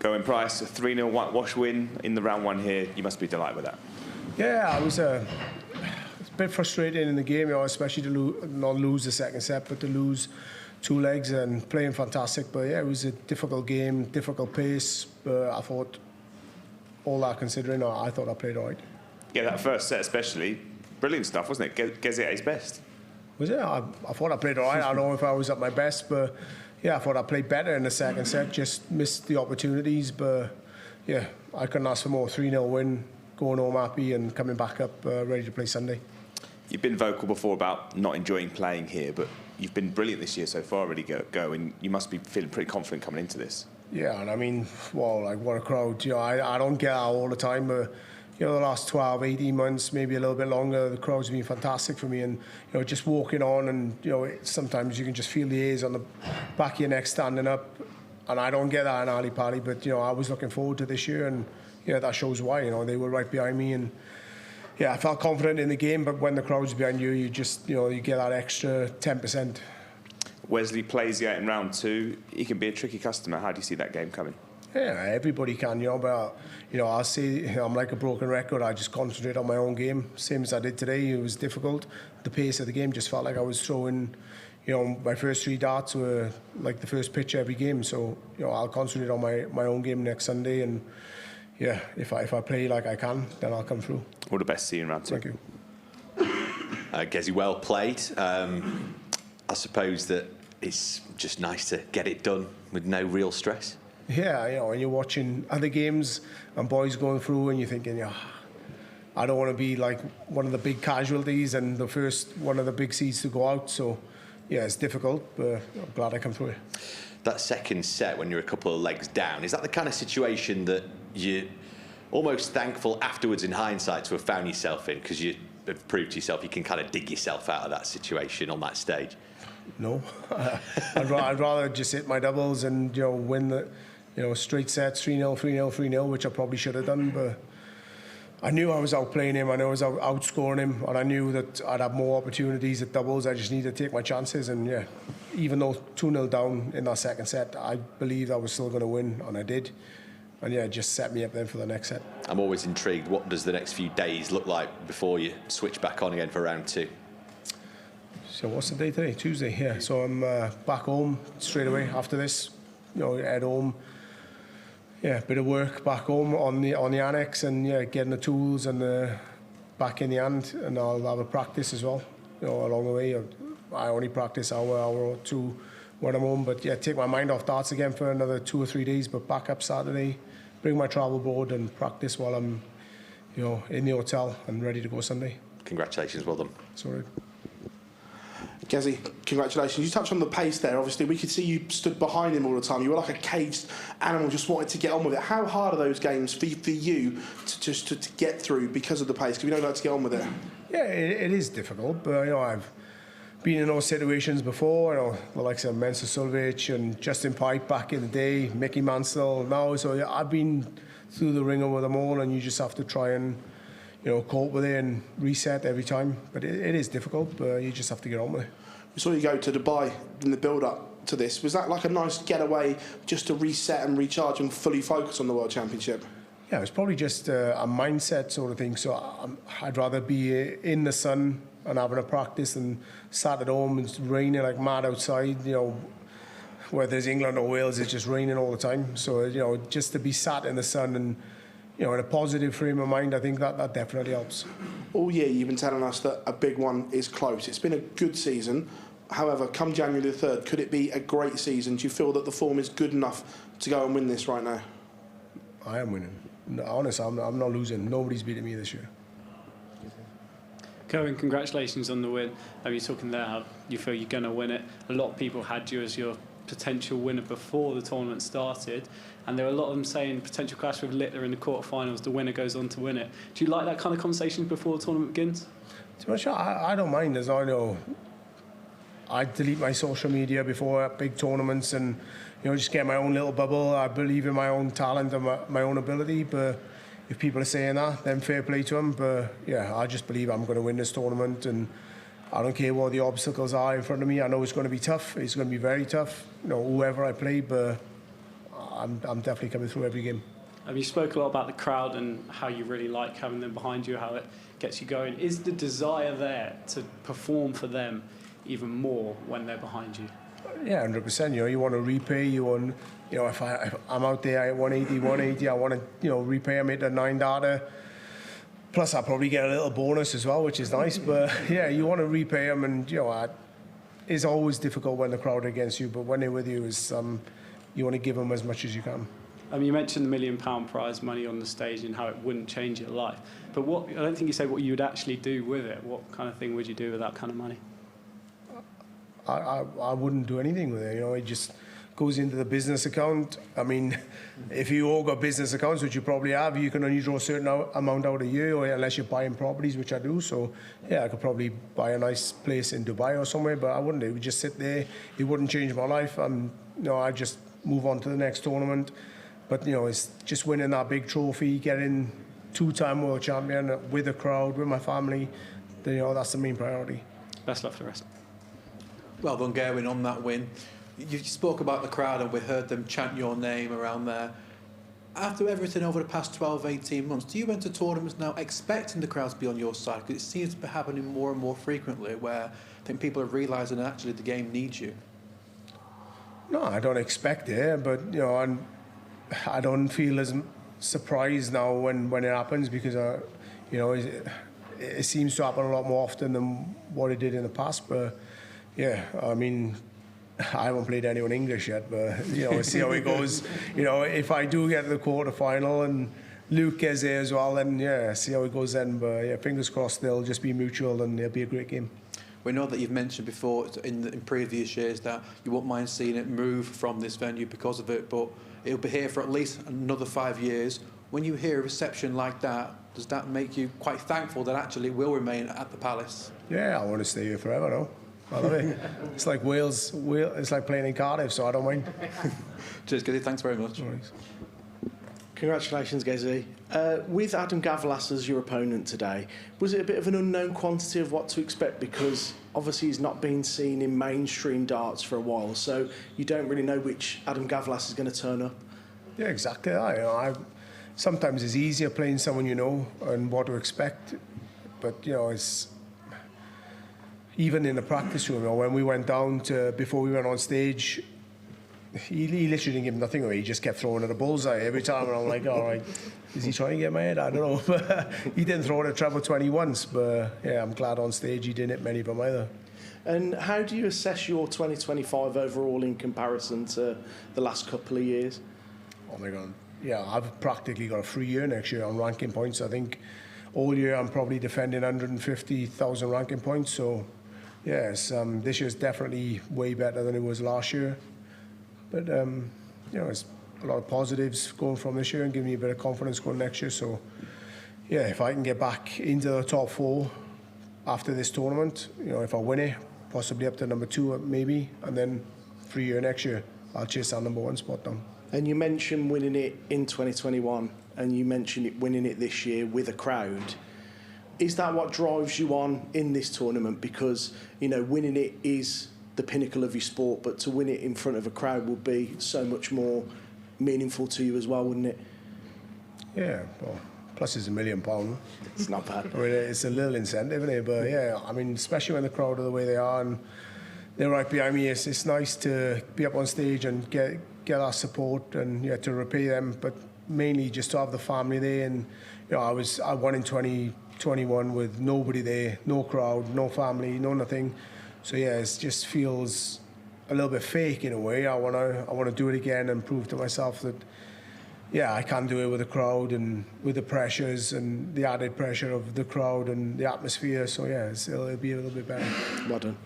Gerwyn Price, a 3-0 whitewash win in the round one here. You must be delighted with that. Yeah, I was a bit frustrated in the game, especially to not lose the second set, but to lose 2 legs and playing fantastic. But yeah, it was a difficult game, difficult pace. But I thought, all that considering, I thought I played all right. Yeah, that first set especially, brilliant stuff, wasn't it? Gezi at his best. Was it? I thought I played all right. I don't know if I was at my best, but yeah, I thought I played better in the second set. Just missed the opportunities, but yeah, I couldn't ask for more. 3-0 win, going home happy and coming back up ready to play Sunday. You've been vocal before about not enjoying playing here, but you've been brilliant this year so far already, and you must be feeling pretty confident coming into this. Yeah, and I mean, well, like what a crowd. I don't get out all the time, but the last 12, 18 months, maybe a little bit longer, the crowd's been fantastic for me. And just walking on, and sometimes you can just feel the ears on the back of your neck standing up. And I don't get that in Ali Pali, but I was looking forward to this year, and that shows why. They were right behind me, and yeah, I felt confident in the game. But when the crowd's behind you, you just you get that extra 10%. Wesley plays you out in round 2. He can be a tricky customer. How do you see that game coming? Yeah, everybody can, but I'll say I'm like a broken record. I just concentrate on my own game, same as I did today. It was difficult. The pace of the game just felt like I was throwing, my first 3 darts were like the first pitch every game. So I'll concentrate on my own game next Sunday, and yeah, if I play like I can, then I'll come through. All the best. See you in round 2. Thank you. Gezi, well played. I suppose that it's just nice to get it done with no real stress. Yeah, when you're watching other games and boys going through, and you're thinking, I don't want to be like one of the big casualties and the first one of the big seeds to go out. So yeah, it's difficult, but I'm glad I come through it. That second set, when you're a couple of legs down, is that the kind of situation that you're almost thankful afterwards in hindsight to have found yourself in, because you have proved to yourself you can kind of dig yourself out of that situation on that stage? No, I'd rather just hit my doubles and win the straight sets, 3-0, 3-0, 3-0, which I probably should have done. But I knew I was outplaying him. I knew I was outscoring him, and I knew that I'd have more opportunities at doubles. I just needed to take my chances. And yeah, even though 2-0 down in that second set, I believed I was still going to win, and I did. And yeah, it just set me up then for the next set. I'm always intrigued. What does the next few days look like before you switch back on again for round 2? So what's the day today? Tuesday, yeah. So I'm back home straight away after this. Head home. Yeah, bit of work back home on the annex, and yeah, getting the tools and back in the hand, and I'll have a practice as well. Along the way. I only practice hour or 2 when I'm home, but yeah, take my mind off darts again for another 2 or 3 days. But back up Saturday, bring my travel board and practice while I'm, in the hotel and ready to go Sunday. Congratulations, well done. Sorry. Gezi, congratulations. You touched on the pace there. Obviously, we could see you stood behind him all the time. You were like a caged animal, just wanted to get on with it. How hard are those games for you to get through because of the pace? Because we don't like to get on with it. Yeah, it is difficult, but I've been in those situations before. The likes of Mensah Suljovic and Justin Pipe back in the day, Mickey Mansell now. So yeah, I've been through the ringer with them all, and you just have to try and cope with it and reset every time. But it is difficult, but you just have to get on with it. We saw you go to Dubai in the build-up to this. Was that like a nice getaway just to reset and recharge and fully focus on the World Championship? Yeah, it was probably just a mindset sort of thing. So I'd rather be in the sun and having a practice than sat at home and it's raining like mad outside. Whether it's England or Wales, it's just raining all the time. So, just to be sat in the sun and in a positive frame of mind, I think that definitely helps. All year you've been telling us that a big one is close. It's been a good season. However, come January the 3rd, could it be a great season? Do you feel that the form is good enough to go and win this right now? I am winning. No, honestly, I'm not losing. Nobody's beating me this year. Gerwyn, congratulations on the win. You're talking there how you feel you're going to win it. A lot of people had you as your potential winner before the tournament started, and there were a lot of them saying potential clash with Littler in the quarterfinals, the winner goes on to win it. Do you like that kind of conversation before the tournament begins? To be honest, I don't mind, as I know. I delete my social media before big tournaments and just get my own little bubble. I believe in my own talent and my own ability, but if people are saying that, then fair play to them. But yeah, I just believe I'm going to win this tournament, and I don't care what the obstacles are in front of me. I know it's going to be tough. It's going to be very tough, whoever I play, but I'm definitely coming through every game. You spoke a lot about the crowd and how you really like having them behind you, how it gets you going. Is the desire there to perform for them even more when they're behind you? Yeah, 100%. You want to repay. You want, if I'm out there at 180, I want to, repay them at a 9 data. Plus, I probably get a little bonus as well, which is nice. But yeah, you want to repay them, and it's always difficult when the crowd are against you. But when they're with you, you want to give them as much as you can. You mentioned the £1 million prize money on the stage and how it wouldn't change your life. But I don't think you said what you would actually do with it. What kind of thing would you do with that kind of money? I wouldn't do anything with it. It just goes into the business account. If you all got business accounts, which you probably have, you can only draw a certain amount out a year, or unless you're buying properties, which I do. So yeah, I could probably buy a nice place in Dubai or somewhere, but I wouldn't. It would just sit there. It wouldn't change my life. I'd just move on to the next tournament. But it's just winning that big trophy, getting 2-time world champion with the crowd, with my family. That's the main priority. Best luck for the rest. Well done, Gerwyn, on that win. You spoke about the crowd, and we heard them chant your name around there. After everything over the past 12, 18 months, do you enter tournaments now expecting the crowd to be on your side? Because it seems to be happening more and more frequently, where I think people are realising that actually the game needs you. No, I don't expect it, but I don't feel as surprised now when it happens, because it seems to happen a lot more often than what it did in the past. But yeah, I haven't played anyone English yet, but see how it goes. If I do get to the quarter-final and Luke gets there as well, then yeah, see how it goes then. But yeah, fingers crossed they'll just be mutual and it'll be a great game. We know that you've mentioned before in previous years that you won't mind seeing it move from this venue because of it, but it'll be here for at least another 5 years. When you hear a reception like that, does that make you quite thankful that actually it will remain at the Palace? Yeah, I want to stay here forever now. I love it. It's like Wales. It's like playing in Cardiff, so I don't mind. Cheers, Gizzy. Thanks very much. Nice. Congratulations, Gizzy. With Adam Gavlas as your opponent today, was it a bit of an unknown quantity of what to expect? Because obviously he's not been seen in mainstream darts for a while, so you don't really know which Adam Gavlas is going to turn up. Yeah, exactly. Sometimes it's easier playing someone you know and what to expect, but it's even in the practice room. When we went down before we went on stage, he literally didn't give nothing away. He just kept throwing at a bullseye every time, and I'm like, all right, is he trying to get my head? I don't know. But he didn't throw it at treble 20 once, but yeah, I'm glad on stage he didn't hit many of them either. And how do you assess your 2025 overall in comparison to the last couple of years? Oh my God. Yeah, I've practically got a free year next year on ranking points. I think all year I'm probably defending 150,000 ranking points. So yes, this year's definitely way better than it was last year. But it's a lot of positives going from this year and giving me a bit of confidence going next year. So yeah, if I can get back into the top 4 after this tournament, if I win it, possibly up to number 2 maybe, and then free year next year, I'll chase that number 1 spot down. And you mentioned winning it in 2021, and you mentioned winning it this year with a crowd. Is that what drives you on in this tournament? Because, winning it is the pinnacle of your sport, but to win it in front of a crowd would be so much more meaningful to you as well, wouldn't it? Yeah, well, plus it's £1 million. It's not bad. It's a little incentive, isn't it? But yeah, especially when the crowd are the way they are and they're right behind me, it's nice to be up on stage and get our support and to repay them, but mainly just to have the family there. And I won in 2021 with nobody there, no crowd, no family, no nothing. So yeah, it just feels a little bit fake in a way. I want to do it again and prove to myself that I can do it with the crowd and with the pressures and the added pressure of the crowd and the atmosphere. So yeah, it'll be a little bit better. Well done.